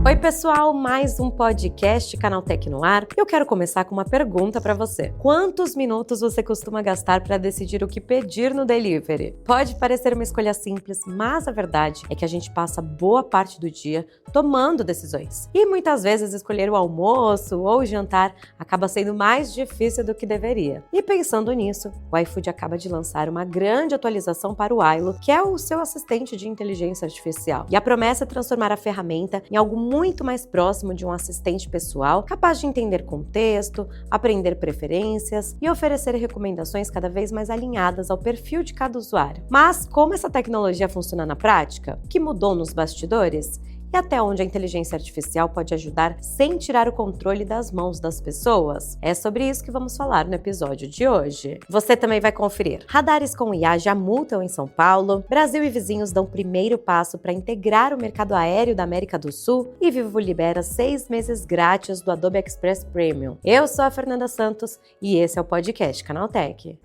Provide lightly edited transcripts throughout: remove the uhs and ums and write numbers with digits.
Oi pessoal, mais um podcast Canaltech no ar. Eu quero começar com uma pergunta para você. Quantos minutos você costuma gastar para decidir o que pedir no delivery? Pode parecer uma escolha simples, mas a verdade é que a gente passa boa parte do dia tomando decisões. E muitas vezes escolher o almoço ou o jantar acaba sendo mais difícil do que deveria. E pensando nisso, o iFood acaba de lançar uma grande atualização para o Ailo, que é o seu assistente de inteligência artificial. E a promessa é transformar a ferramenta em algo muito mais próximo de um assistente pessoal, capaz de entender contexto, aprender preferências e oferecer recomendações cada vez mais alinhadas ao perfil de cada usuário. Mas como essa tecnologia funciona na prática? O que mudou nos bastidores? E até onde a inteligência artificial pode ajudar sem tirar o controle das mãos das pessoas? É sobre isso que vamos falar no episódio de hoje. Você também vai conferir. Radares com IA já multam em São Paulo, Brasil e vizinhos dão o primeiro passo para integrar o mercado aéreo da América do Sul e Vivo libera 6 meses grátis do Adobe Express Premium. Eu sou a Fernanda Santos e esse é o podcast Canaltech.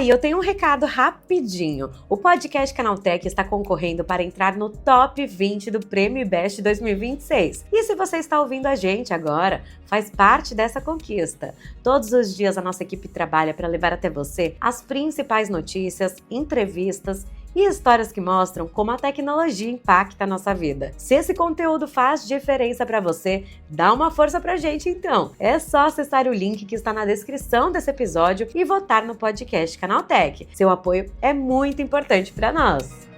E eu tenho um recado rapidinho. O podcast Canaltech está concorrendo para entrar no top 20 do Prêmio Best 2026. E se você está ouvindo a gente agora, faz parte dessa conquista. Todos os dias a nossa equipe trabalha para levar até você as principais notícias, entrevistas e histórias que mostram como a tecnologia impacta a nossa vida. Se esse conteúdo faz diferença para você, dá uma força pra gente então. É só acessar o link que está na descrição desse episódio e votar no podcast Canaltech. Seu apoio é muito importante para nós.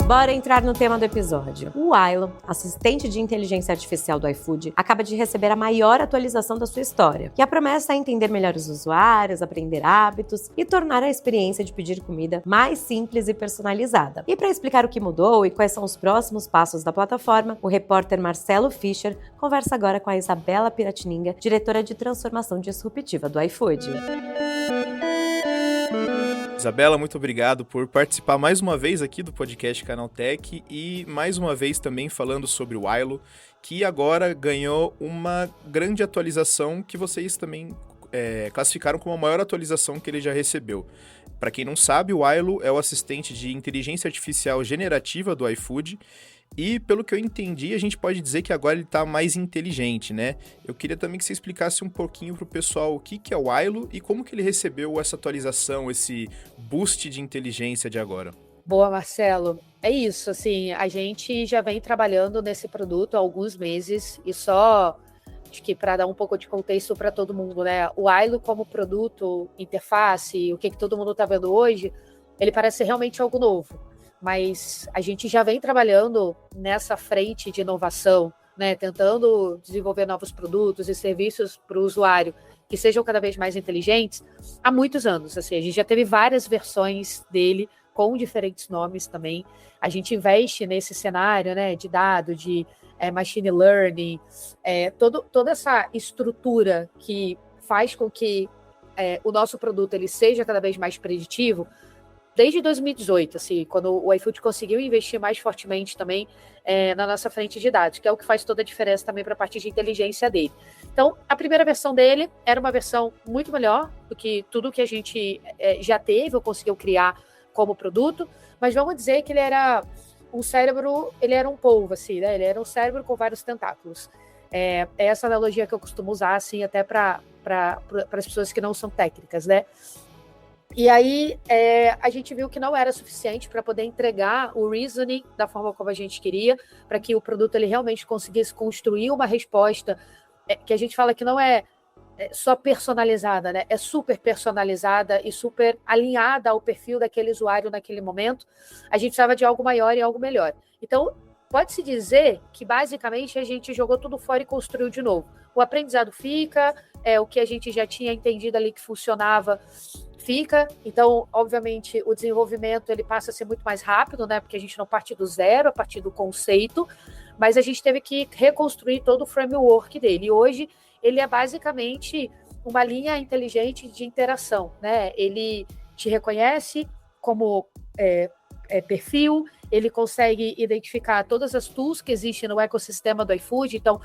Bora entrar no tema do episódio. O Ailo, assistente de inteligência artificial do iFood, acaba de receber a maior atualização da sua história. E a promessa é entender melhor os usuários, aprender hábitos e tornar a experiência de pedir comida mais simples e personalizada. E para explicar o que mudou e quais são os próximos passos da plataforma, o repórter Marcelo Fischer conversa agora com a Isabela Piratininga, diretora de transformação disruptiva do iFood. Isabela, muito obrigado por participar mais uma vez aqui do podcast Canaltech e mais uma vez também falando sobre o Ailo, que agora ganhou uma grande atualização que vocês também classificaram como a maior atualização que ele já recebeu. Para quem não sabe, o Ailo é o assistente de inteligência artificial generativa do iFood e, pelo que eu entendi, a gente pode dizer que agora ele está mais inteligente, né? Eu queria também que você explicasse um pouquinho para o pessoal o que é o Ailo e como que ele recebeu essa atualização, esse boost de inteligência de agora. Boa, Marcelo. É isso, assim, a gente já vem trabalhando nesse produto há alguns meses e só, acho que para dar um pouco de contexto para todo mundo, né? O Ailo como produto, interface, o que todo mundo está vendo hoje, ele parece ser realmente algo novo. Mas a gente já vem trabalhando nessa frente de inovação, né, tentando desenvolver novos produtos e serviços para o usuário que sejam cada vez mais inteligentes há muitos anos. Assim, a gente já teve várias versões dele com diferentes nomes também. A gente investe nesse cenário, né, de dado, de machine learning, toda essa estrutura que faz com que o nosso produto ele seja cada vez mais preditivo. Desde 2018, assim, quando o iFood conseguiu investir mais fortemente também na nossa frente de dados, que é o que faz toda a diferença também para a parte de inteligência dele. Então, a primeira versão dele era uma versão muito melhor do que tudo que a gente já teve ou conseguiu criar como produto, mas vamos dizer que ele era um cérebro, ele era um polvo, assim, né? Ele era um cérebro com vários tentáculos. É essa analogia que eu costumo usar, assim, até para as pessoas que não são técnicas, né? E aí a gente viu que não era suficiente para poder entregar o reasoning da forma como a gente queria, para que o produto ele realmente conseguisse construir uma resposta que a gente fala que não é só personalizada, né? É super personalizada e super alinhada ao perfil daquele usuário naquele momento. A gente precisava de algo maior e algo melhor. Então, pode-se dizer que basicamente a gente jogou tudo fora e construiu de novo. O aprendizado fica, o que a gente já tinha entendido ali que funcionava fica, então, obviamente, o desenvolvimento ele passa a ser muito mais rápido, né? Porque a gente não parte do zero, a partir do conceito, mas a gente teve que reconstruir todo o framework dele. E hoje ele é basicamente uma linha inteligente de interação, né? Ele te reconhece como perfil, ele consegue identificar todas as tools que existem no ecossistema do iFood. Então,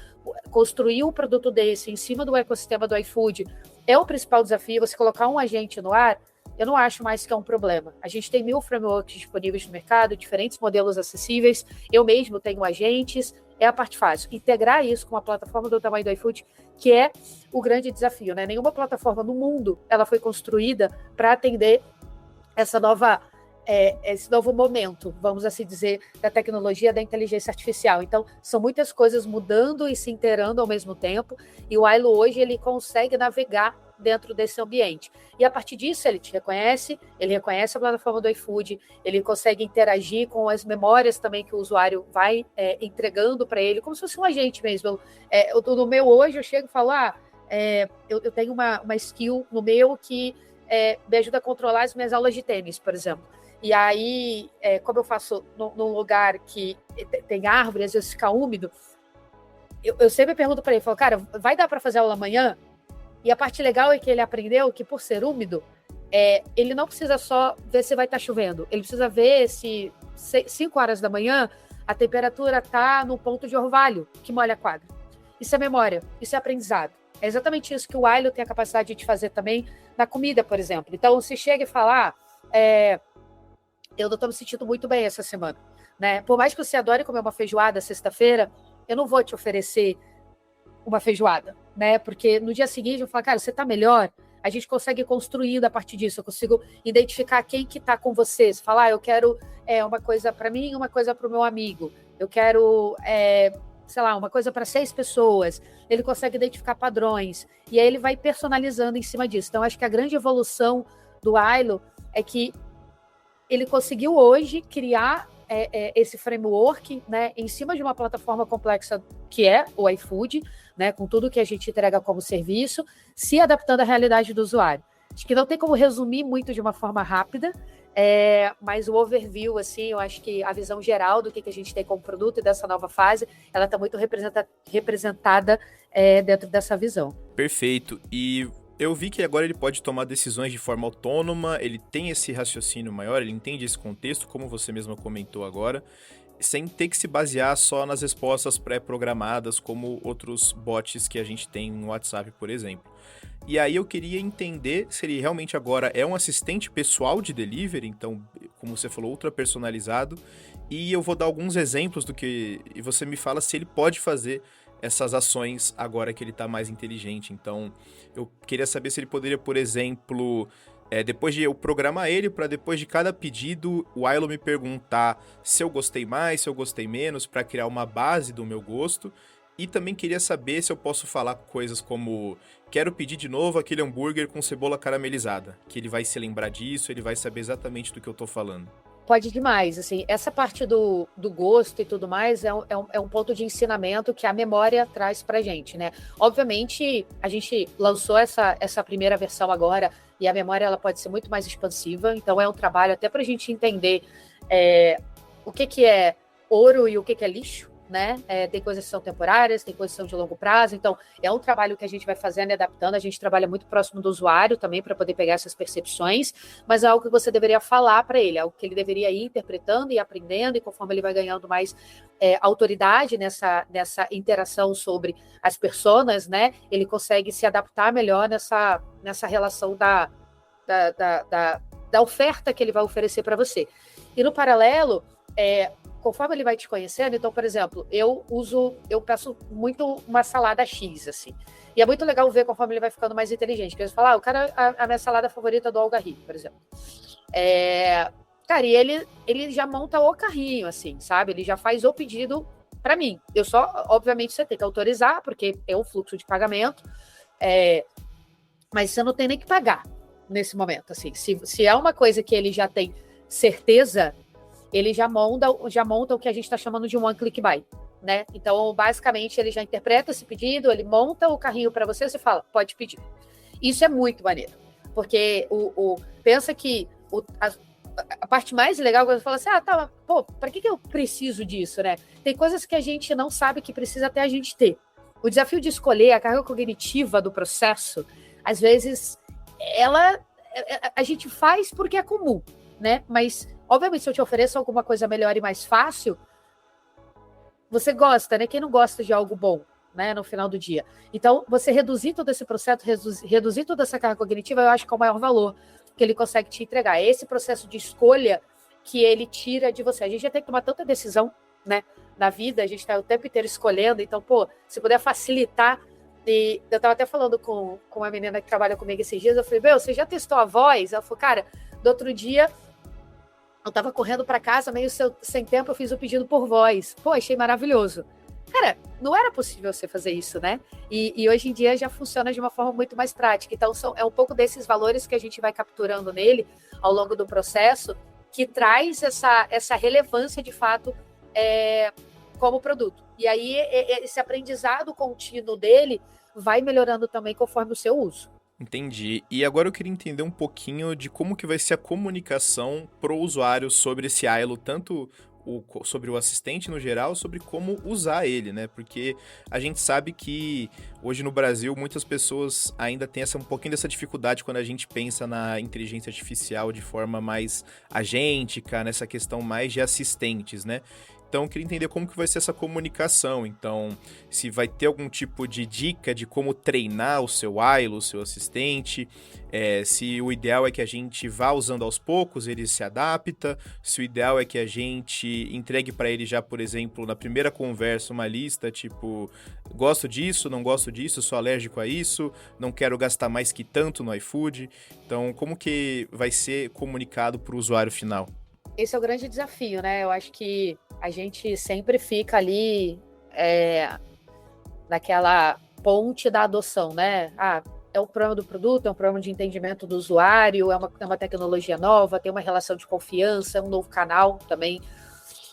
construir um produto desse em cima do ecossistema do iFood é o principal desafio. Você colocar um agente no ar eu não acho mais que é um problema. A gente tem 1000 frameworks disponíveis no mercado, diferentes modelos acessíveis, eu mesmo tenho agentes, é a parte fácil. Integrar isso com uma plataforma do tamanho do iFood, que é o grande desafio, né? Nenhuma plataforma no mundo ela foi construída para atender esse novo momento, vamos assim dizer, da tecnologia da inteligência artificial. Então, são muitas coisas mudando e se inteirando ao mesmo tempo, e o Ailo hoje ele consegue navegar dentro desse ambiente. E a partir disso, ele reconhece a plataforma do iFood, ele consegue interagir com as memórias também que o usuário vai entregando para ele, como se fosse um agente mesmo. No meu hoje, eu chego e falo, eu tenho uma skill no meu que me ajuda a controlar as minhas aulas de tênis, por exemplo. E aí, como eu faço num lugar que tem árvore, às vezes fica úmido, eu sempre pergunto para ele, falo, cara, vai dar para fazer aula amanhã? E a parte legal é que ele aprendeu que, por ser úmido, ele não precisa só ver se vai estar chovendo. Ele precisa ver se 5 horas da manhã a temperatura está no ponto de orvalho que molha a quadra. Isso é memória, isso é aprendizado. É exatamente isso que o Ailo tem a capacidade de fazer também na comida, por exemplo. Então, se chega e fala, eu não estou me sentindo muito bem essa semana, né? Por mais que você adore comer uma feijoada sexta-feira, eu não vou te oferecer uma feijoada, né? Porque no dia seguinte eu falo, cara, você tá melhor? A gente consegue construir a partir disso, eu consigo identificar quem que tá com você. Você fala, eu quero uma coisa para mim, uma coisa para o meu amigo. Eu quero, uma coisa para 6 pessoas. Ele consegue identificar padrões. E aí ele vai personalizando em cima disso. Então, acho que a grande evolução do Ailo é que ele conseguiu hoje criar esse framework, né, em cima de uma plataforma complexa que é o iFood, né, com tudo que a gente entrega como serviço, se adaptando à realidade do usuário. Acho que não tem como resumir muito de uma forma rápida, mas o overview, assim, eu acho que a visão geral do que a gente tem como produto e dessa nova fase, ela está muito representada dentro dessa visão. Perfeito. E eu vi que agora ele pode tomar decisões de forma autônoma, ele tem esse raciocínio maior, ele entende esse contexto, como você mesma comentou agora, sem ter que se basear só nas respostas pré-programadas, como outros bots que a gente tem no WhatsApp, por exemplo. E aí eu queria entender se ele realmente agora é um assistente pessoal de delivery, então, como você falou, ultra personalizado, e eu vou dar alguns exemplos do que... E você me fala se ele pode fazer essas ações agora que ele está mais inteligente. Então, eu queria saber se ele poderia, por exemplo, depois de eu programar ele, para depois de cada pedido, o Ailo me perguntar se eu gostei mais, se eu gostei menos, para criar uma base do meu gosto. E também queria saber se eu posso falar coisas como, quero pedir de novo aquele hambúrguer com cebola caramelizada, que ele vai se lembrar disso, ele vai saber exatamente do que eu estou falando. Pode demais, assim, essa parte do gosto e tudo mais é um ponto de ensinamento que a memória traz pra gente, né? Obviamente, a gente lançou essa primeira versão agora e a memória ela pode ser muito mais expansiva, então é um trabalho até pra gente entender o que é ouro e o que é lixo, né? Tem coisas que são temporárias, tem coisas que são de longo prazo, então é um trabalho que a gente vai fazendo e adaptando, a gente trabalha muito próximo do usuário também para poder pegar essas percepções, mas é algo que você deveria falar para ele, é algo que ele deveria ir interpretando e aprendendo, e conforme ele vai ganhando mais autoridade nessa interação sobre as personas, né? Ele consegue se adaptar melhor nessa relação da oferta que ele vai oferecer para você. E no paralelo, conforme ele vai te conhecendo, então, por exemplo, eu peço muito uma salada X, assim. E é muito legal ver conforme ele vai ficando mais inteligente. Porque ele fala, eu quero a minha salada favorita do algarribe, por exemplo. Cara, e ele já monta o carrinho, assim, sabe? Ele já faz o pedido para mim. Eu só, obviamente, você tem que autorizar, porque é um fluxo de pagamento. Mas você não tem nem que pagar nesse momento, assim. Se é uma coisa que ele já tem certeza, ele já monta o que a gente está chamando de um one click buy, né? Então, basicamente, ele já interpreta esse pedido, ele monta o carrinho para você e fala, pode pedir. Isso é muito maneiro, porque pensa que a parte mais legal é quando você fala assim, para que eu preciso disso, né? Tem coisas que a gente não sabe que precisa até a gente ter. O desafio de escolher a carga cognitiva do processo, às vezes, a gente faz porque é comum, né? Mas obviamente, se eu te ofereço alguma coisa melhor e mais fácil, você gosta, né? Quem não gosta de algo bom, né? No final do dia. Então, você reduzir todo esse processo, reduzir toda essa carga cognitiva, eu acho que é o maior valor. que ele consegue te entregar. É esse processo de escolha que ele tira de você. A gente já tem que tomar tanta decisão, né, na vida, a gente está o tempo inteiro escolhendo, então, se puder facilitar. E eu estava até falando com uma menina que trabalha comigo esses dias, eu falei, você já testou a voz? Ela falou, cara, do outro dia eu estava correndo para casa, meio sem tempo, eu fiz o pedido por voz. Achei maravilhoso. Cara, não era possível você fazer isso, né? E hoje em dia já funciona de uma forma muito mais prática. Então, é um pouco desses valores que a gente vai capturando nele ao longo do processo, que traz essa relevância, de fato, como produto. E aí, esse aprendizado contínuo dele vai melhorando também conforme o seu uso. Entendi. E agora eu queria entender um pouquinho de como que vai ser a comunicação pro usuário sobre esse Ailo, tanto sobre o assistente no geral, sobre como usar ele, né? Porque a gente sabe que hoje no Brasil muitas pessoas ainda têm um pouquinho dessa dificuldade quando a gente pensa na inteligência artificial de forma mais agêntica, nessa questão mais de assistentes, né? Então, eu queria entender como que vai ser essa comunicação. Então, se vai ter algum tipo de dica de como treinar o seu Ailo, o seu assistente, se o ideal é que a gente vá usando aos poucos, ele se adapta, se o ideal é que a gente entregue para ele já, por exemplo, na primeira conversa, uma lista, tipo, gosto disso, não gosto disso, sou alérgico a isso, não quero gastar mais que tanto no iFood. Então, como que vai ser comunicado para o usuário final? Esse é o grande desafio, né? Eu acho que a gente sempre fica ali naquela ponte da adoção, né? É um problema do produto, é um problema de entendimento do usuário, é uma tecnologia nova, tem uma relação de confiança, é um novo canal também.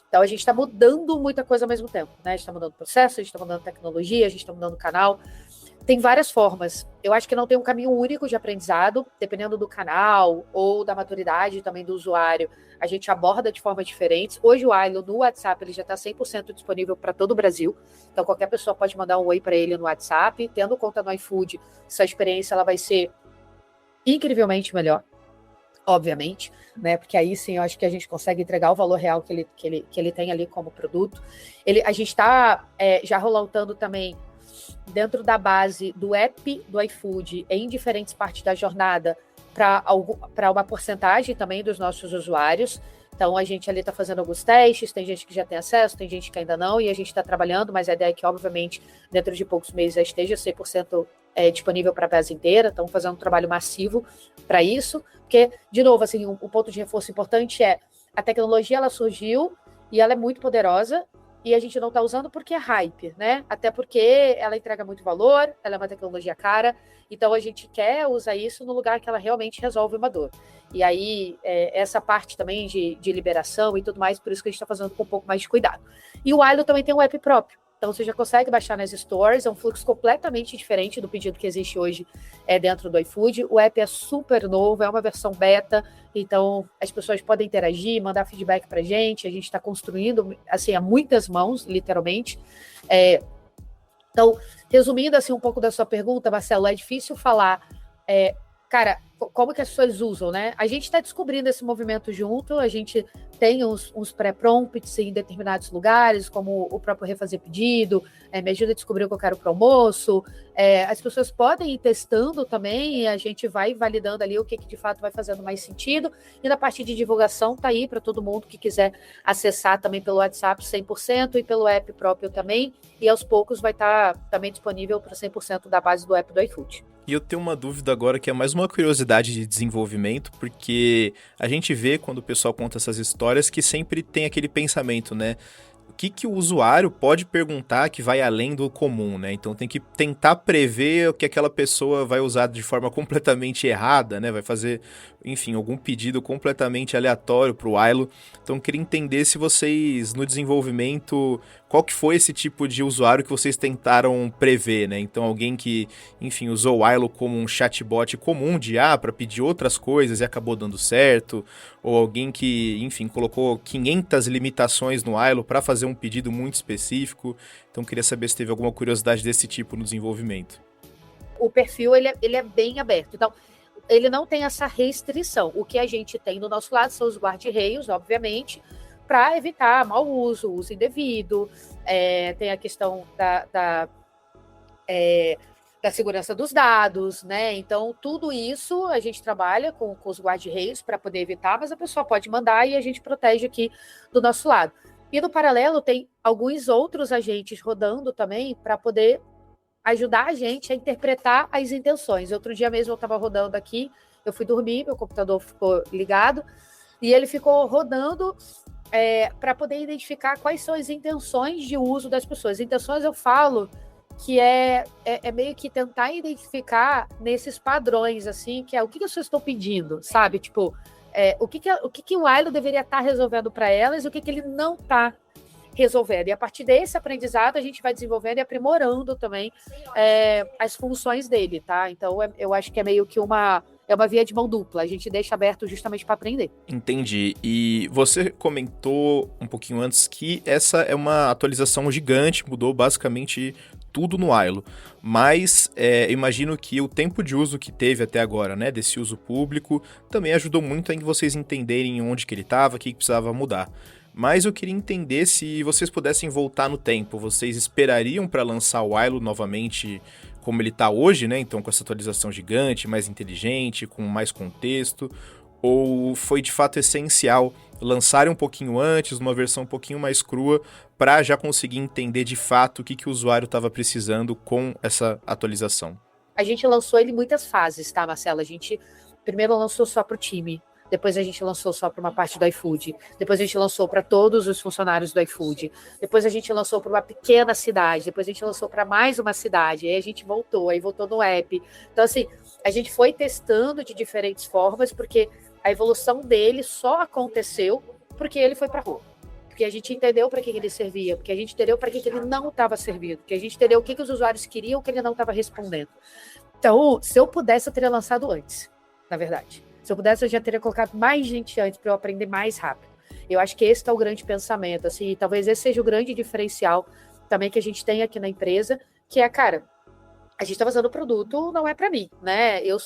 Então, a gente está mudando muita coisa ao mesmo tempo, né? A gente está mudando o processo, a gente está mudando tecnologia, a gente está mudando o canal. Tem várias formas. Eu acho que não tem um caminho único de aprendizado, dependendo do canal ou da maturidade também do usuário. A gente aborda de formas diferentes. Hoje o Ailo no WhatsApp ele já está 100% disponível para todo o Brasil. Então qualquer pessoa pode mandar um oi para ele no WhatsApp. Tendo conta no iFood, essa experiência ela vai ser incrivelmente melhor, obviamente, né? Porque aí sim eu acho que a gente consegue entregar o valor real que ele tem ali como produto. A gente está já rolando também dentro da base do app do iFood em diferentes partes da jornada para uma porcentagem também dos nossos usuários. Então, a gente ali está fazendo alguns testes, tem gente que já tem acesso, tem gente que ainda não, e a gente está trabalhando, mas a ideia é que, obviamente, dentro de poucos meses já esteja 100% disponível para a base inteira. Estamos fazendo um trabalho massivo para isso, porque, de novo, assim, um ponto de reforço importante é a tecnologia, ela surgiu e ela é muito poderosa, e a gente não está usando porque é hype, né? Até porque ela entrega muito valor, ela é uma tecnologia cara, então a gente quer usar isso no lugar que ela realmente resolve uma dor. E aí, essa parte também de liberação e tudo mais, por isso que a gente está fazendo com um pouco mais de cuidado. E o Ailo também tem um app próprio. Então, você já consegue baixar nas stores, é um fluxo completamente diferente do pedido que existe hoje dentro do iFood. O app é super novo, é uma versão beta, então as pessoas podem interagir, mandar feedback para a gente está construindo, assim, a muitas mãos, literalmente. Então, resumindo, assim, um pouco da sua pergunta, Marcelo, é difícil falar, cara, como que as pessoas usam, né? A gente está descobrindo esse movimento junto, a gente tem uns pré-prompts em determinados lugares, como o próprio refazer pedido, me ajuda a descobrir o que eu quero para o almoço. As pessoas podem ir testando também, e a gente vai validando ali o que de fato vai fazendo mais sentido. E na parte de divulgação, tá aí para todo mundo que quiser acessar também pelo WhatsApp 100% e pelo app próprio também. E aos poucos vai estar também disponível para 100% da base do app do iFood. E eu tenho uma dúvida agora que é mais uma curiosidade de desenvolvimento, porque a gente vê quando o pessoal conta essas histórias que sempre tem aquele pensamento, né? O que o usuário pode perguntar que vai além do comum, né? Então tem que tentar prever o que aquela pessoa vai usar de forma completamente errada, né? Vai fazer, enfim, algum pedido completamente aleatório para o Ailo. Então eu queria entender se vocês, no desenvolvimento, qual que foi esse tipo de usuário que vocês tentaram prever, né? Então alguém que, enfim, usou o Ailo como um chatbot comum de para pedir outras coisas e acabou dando certo, ou alguém que, enfim, colocou 500 limitações no Ailo para fazer um pedido muito específico. Então queria saber se teve alguma curiosidade desse tipo no desenvolvimento. O perfil, ele é bem aberto. Então, ele não tem essa restrição. O que a gente tem do nosso lado são os guarda-reios, obviamente, para evitar mau uso indevido. Tem a questão da segurança dos dados, né? Então, tudo isso a gente trabalha com os guarda-reios para poder evitar, mas a pessoa pode mandar e a gente protege aqui do nosso lado. E no paralelo, tem alguns outros agentes rodando também para poder ajudar a gente a interpretar as intenções. Outro dia mesmo eu estava rodando aqui, eu fui dormir, meu computador ficou ligado, e ele ficou rodando para poder identificar quais são as intenções de uso das pessoas. Intenções, eu falo que é meio que tentar identificar nesses padrões, assim, que é o que as pessoas estão pedindo, sabe? Tipo, o que o Ailo deveria estar resolvendo para elas e o que ele não está resolvendo. E a partir desse aprendizado, a gente vai desenvolvendo e aprimorando também as funções dele, tá? Então, eu acho que é meio que uma via de mão dupla. A gente deixa aberto justamente para aprender. Entendi. E você comentou um pouquinho antes que essa é uma atualização gigante, mudou basicamente tudo no Ailo. Mas imagino que o tempo de uso que teve até agora, né, desse uso público, também ajudou muito em vocês entenderem onde que ele estava, o que precisava mudar. Mas eu queria entender se vocês pudessem voltar no tempo. Vocês esperariam para lançar o Ailo novamente como ele está hoje, né? Então com essa atualização gigante, mais inteligente, com mais contexto? Ou foi de fato essencial lançarem um pouquinho antes, uma versão um pouquinho mais crua, para já conseguir entender de fato o que o usuário estava precisando com essa atualização? A gente lançou ele em muitas fases, tá, Marcelo? A gente primeiro lançou só para o time. Depois a gente lançou só para uma parte do iFood. Depois a gente lançou para todos os funcionários do iFood. Depois a gente lançou para uma pequena cidade. Depois a gente lançou para mais uma cidade. Aí a gente voltou, aí voltou no app. Então, assim, a gente foi testando de diferentes formas, porque a evolução dele só aconteceu porque ele foi para a rua. Porque a gente entendeu para que ele servia, porque a gente entendeu para que ele não estava servindo, porque a gente entendeu o que os usuários queriam, que ele não estava respondendo. Então, se eu pudesse, eu teria lançado antes, na verdade. Se eu pudesse, eu já teria colocado mais gente antes para eu aprender mais rápido. Eu acho que esse é o grande pensamento, assim, talvez esse seja o grande diferencial também que a gente tem aqui na empresa, que é, cara, a gente está fazendo o produto, não é para mim, né? Eu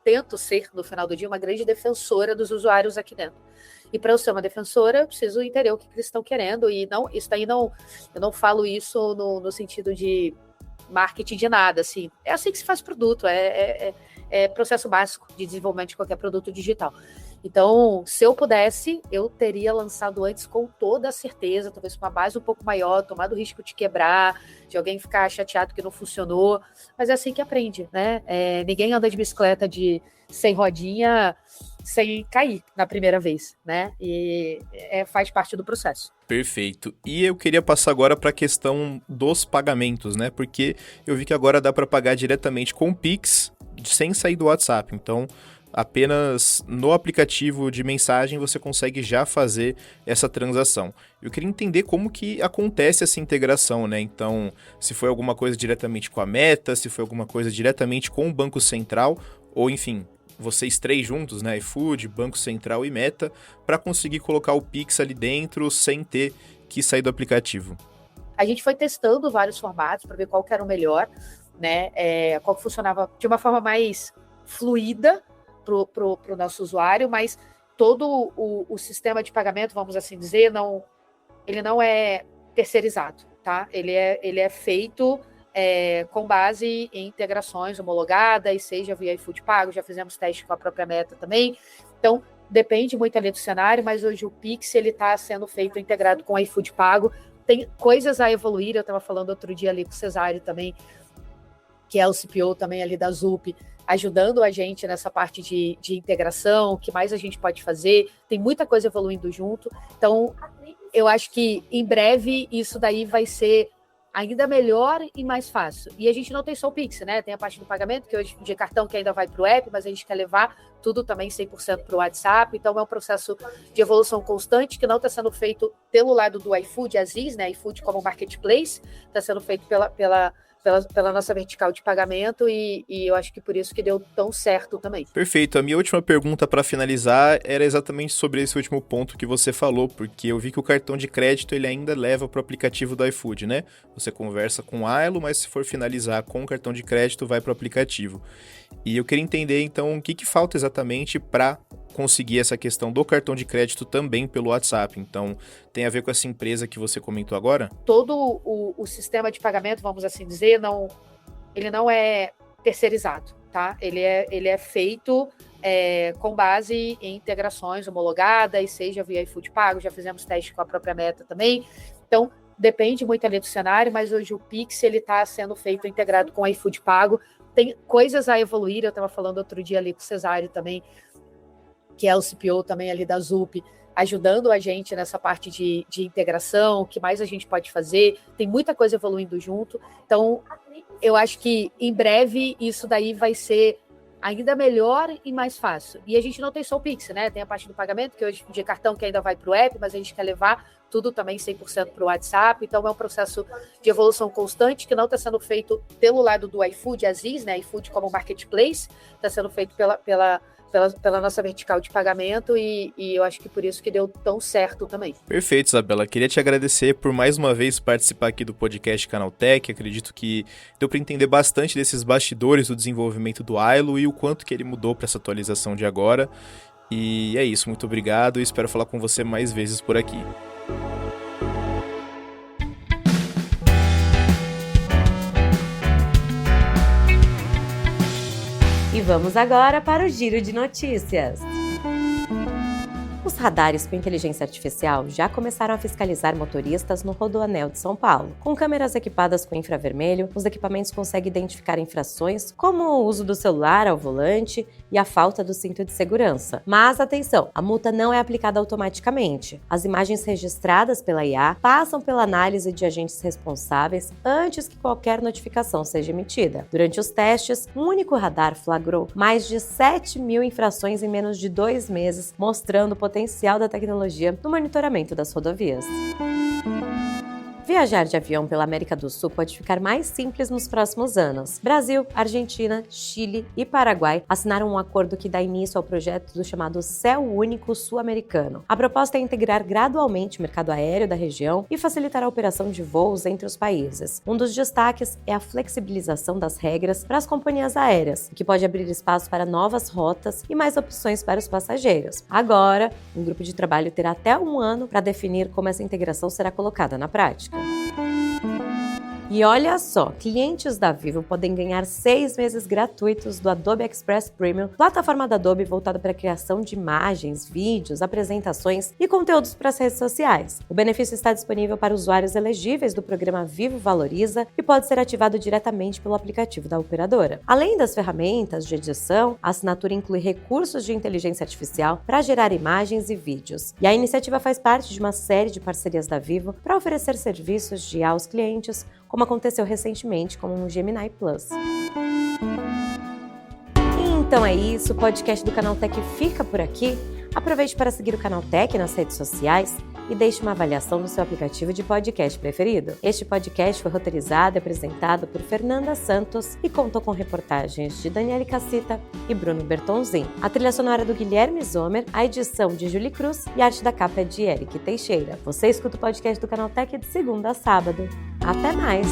tento ser, no final do dia, uma grande defensora dos usuários aqui dentro. E para eu ser uma defensora, eu preciso entender o que eles estão querendo. E não, isso daí não, eu não falo isso no sentido de marketing de nada, assim. É assim que se faz produto, é processo básico de desenvolvimento de qualquer produto digital. Então, se eu pudesse, eu teria lançado antes com toda a certeza, talvez com uma base um pouco maior, tomado o risco de quebrar, de alguém ficar chateado que não funcionou, mas é assim que aprende, né? Ninguém anda de bicicleta sem rodinha sem cair na primeira vez, né? E faz parte do processo. Perfeito. E eu queria passar agora para a questão dos pagamentos, né? Porque eu vi que agora dá para pagar diretamente com o Pix, sem sair do WhatsApp. Então, apenas no aplicativo de mensagem você consegue já fazer essa transação. Eu queria entender como que acontece essa integração, né? Então, se foi alguma coisa diretamente com a Meta, se foi alguma coisa diretamente com o Banco Central, ou enfim, vocês três juntos, né? iFood, Banco Central e Meta, para conseguir colocar o Pix ali dentro sem ter que sair do aplicativo. A gente foi testando vários formatos para ver qual que era o melhor, né? Qual que funcionava de uma forma mais fluida pro nosso usuário, mas todo o sistema de pagamento, vamos assim dizer, ele não é terceirizado, tá? Ele é feito com base em integrações homologadas, seja via iFood Pago, já fizemos teste com a própria Meta também. Então, depende muito ali do cenário, mas hoje o Pix está sendo feito integrado com o iFood Pago. Tem coisas a evoluir, eu estava falando outro dia ali com o Cesário também, que é o CPO também ali da Zup, ajudando a gente nessa parte de integração, o que mais a gente pode fazer, tem muita coisa evoluindo junto, então eu acho que em breve isso daí vai ser ainda melhor e mais fácil. E a gente não tem só o Pix, né? Tem a parte do pagamento, que hoje de cartão que ainda vai para o app, mas a gente quer levar tudo também 100% para o WhatsApp. Então, é um processo de evolução constante que não está sendo feito pelo lado do iFood, Aziz, né? iFood como marketplace, está sendo feito pela nossa vertical de pagamento e eu acho que por isso que deu tão certo também. Perfeito. A minha última pergunta para finalizar era exatamente sobre esse último ponto que você falou, porque eu vi que o cartão de crédito ele ainda leva para o aplicativo do iFood, né? Você conversa com o Ailo, mas se for finalizar com o cartão de crédito, vai para o aplicativo. E eu queria entender, então, o que falta exatamente para conseguir essa questão do cartão de crédito também pelo WhatsApp. Então, tem a ver com essa empresa que você comentou agora? Todo o sistema de pagamento, vamos assim dizer, ele não é terceirizado, tá? Ele é feito com base em integrações homologadas, seja via iFood Pago, já fizemos teste com a própria Meta também. Então, depende muito ali do cenário, mas hoje o Pix está sendo feito integrado com o iFood Pago. Tem coisas a evoluir, eu estava falando outro dia ali com o Cesário também, que é o CPO também ali da Zup, ajudando a gente nessa parte de integração, o que mais a gente pode fazer, tem muita coisa evoluindo junto, então eu acho que em breve isso daí vai ser ainda melhor e mais fácil. E a gente não tem só o Pix, né? Tem a parte do pagamento, que hoje de cartão que ainda vai para o app, mas a gente quer levar tudo também 100% para o WhatsApp, então é um processo de evolução constante que não está sendo feito pelo lado do iFood, Aziz, né? iFood como marketplace, está sendo feito pela nossa vertical de pagamento e eu acho que por isso que deu tão certo também. Perfeito, Isabela. Queria te agradecer por mais uma vez participar aqui do podcast Canaltech. Acredito que deu para entender bastante desses bastidores do desenvolvimento do Ailo e o quanto que ele mudou para essa atualização de agora. E é isso, muito obrigado e espero falar com você mais vezes por aqui. E vamos agora para o Giro de Notícias. Os radares com inteligência artificial já começaram a fiscalizar motoristas no Rodoanel de São Paulo. Com câmeras equipadas com infravermelho, os equipamentos conseguem identificar infrações como o uso do celular ao volante e a falta do cinto de segurança. Mas atenção, a multa não é aplicada automaticamente. As imagens registradas pela IA passam pela análise de agentes responsáveis antes que qualquer notificação seja emitida. Durante os testes, um único radar flagrou mais de 7 mil infrações em menos de 2 meses, mostrando o potencial da tecnologia no monitoramento das rodovias. Viajar de avião pela América do Sul pode ficar mais simples nos próximos anos. Brasil, Argentina, Chile e Paraguai assinaram um acordo que dá início ao projeto do chamado Céu Único Sul-Americano. A proposta é integrar gradualmente o mercado aéreo da região e facilitar a operação de voos entre os países. Um dos destaques é a flexibilização das regras para as companhias aéreas, o que pode abrir espaço para novas rotas e mais opções para os passageiros. Agora, um grupo de trabalho terá até 1 ano para definir como essa integração será colocada na prática. E olha só, clientes da Vivo podem ganhar 6 meses gratuitos do Adobe Express Premium, plataforma da Adobe voltada para a criação de imagens, vídeos, apresentações e conteúdos para as redes sociais. O benefício está disponível para usuários elegíveis do programa Vivo Valoriza e pode ser ativado diretamente pelo aplicativo da operadora. Além das ferramentas de edição, a assinatura inclui recursos de inteligência artificial para gerar imagens e vídeos. E a iniciativa faz parte de uma série de parcerias da Vivo para oferecer serviços de IA aos clientes, como aconteceu recentemente com o Gemini Plus. Então é isso, o podcast do Canaltech fica por aqui. Aproveite para seguir o Canaltech nas redes sociais e deixe uma avaliação no seu aplicativo de podcast preferido. Este podcast foi roteirizado e apresentado por Fernanda Santos e contou com reportagens de Daniele Cassita e Bruno Bertonzin. A trilha sonora é do Guilherme Zomer, a edição de Julie Cruz e a arte da capa é de Eric Teixeira. Você escuta o podcast do Canaltech de segunda a sábado. Até mais!